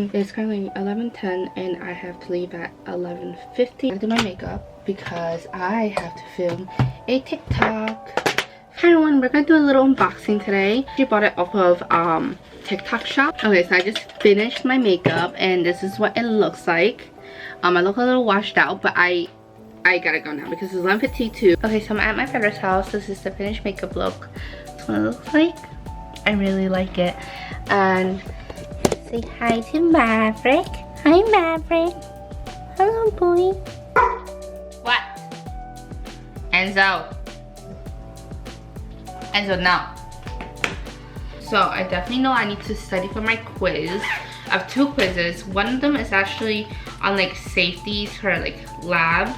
morning. It's currently 11:10 and I have to leave at 11:50 to do my makeup because I have to film a TikTok. Hi everyone, we're gonna do a little unboxing today. She bought it off of TikTok shop. Okay, so I just finished my makeup and this is what it looks like. I look a little washed out, but I gotta go now because it's 11:52. Okay, so I'm at my brother's house. This is the finished makeup look. That's what it looks like. I really like it. And say hi to Maverick. Hi Maverick. Hello boy. What? Enzo, now. So I definitely know I need to study for my quiz. I have 2 quizzes. One of them is actually on like safeties for like lab,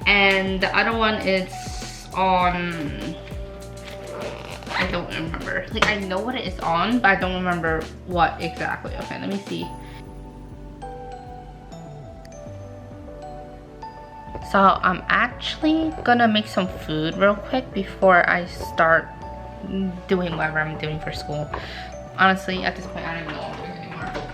and the other one is on, I don't remember. Like I know what it is on, but I don't remember what exactly. Okay, let me see. So I'm actually gonna make some food real quick before I start doing whatever I'm doing for school. Honestly, at this point, I don't even know what I'm doing anymore.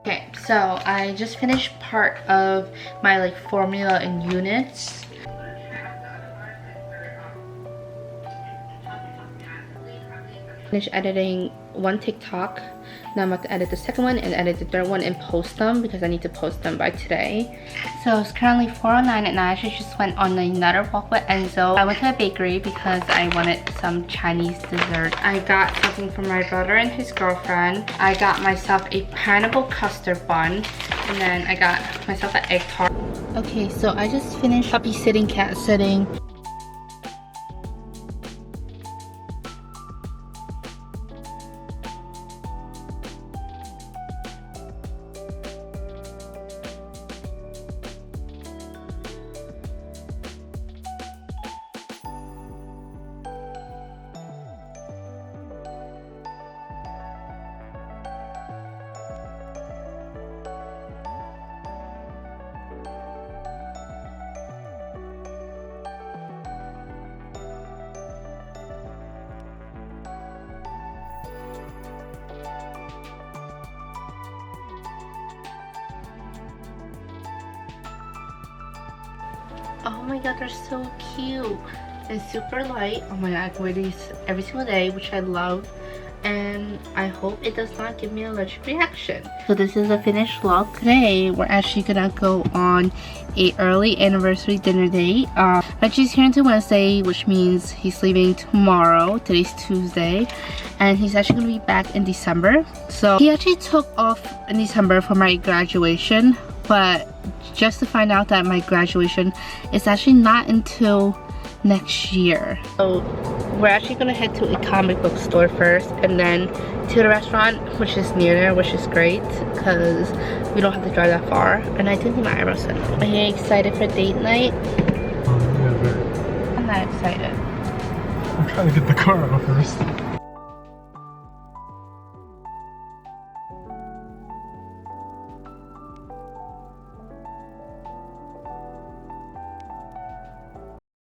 Okay, so I just finished part of my like formula and units. Finished editing one TikTok. Now I'm about to edit the second one and edit the third one and post them because I need to post them by today. So it's currently 4:09 and I actually just went on another walk with Enzo. I went to a bakery because I wanted some Chinese dessert. I got something from my brother and his girlfriend. I got myself a pineapple custard bun, and then I got myself an egg tart. Okay, so I just finished puppy sitting, cat sitting. Oh my god, they're so cute and super light. Oh my god, I can wear these every single day, which I love, and I hope it does not give me an allergic reaction. So this is a finished look. Today we're actually gonna go on a early anniversary dinner date. Reggie's here until Wednesday, which means he's leaving tomorrow. Today's Tuesday, and he's actually gonna be back in December. So he actually took off in December for my graduation, but just to find out that my graduation is actually not until next year. So we're actually gonna head to a comic book store first and then to the restaurant, which is near there, which is great because we don't have to drive that far. And I did my eyebrows done. Are you excited for date night? Yeah, very. I'm not excited. I'm trying to get the car out first.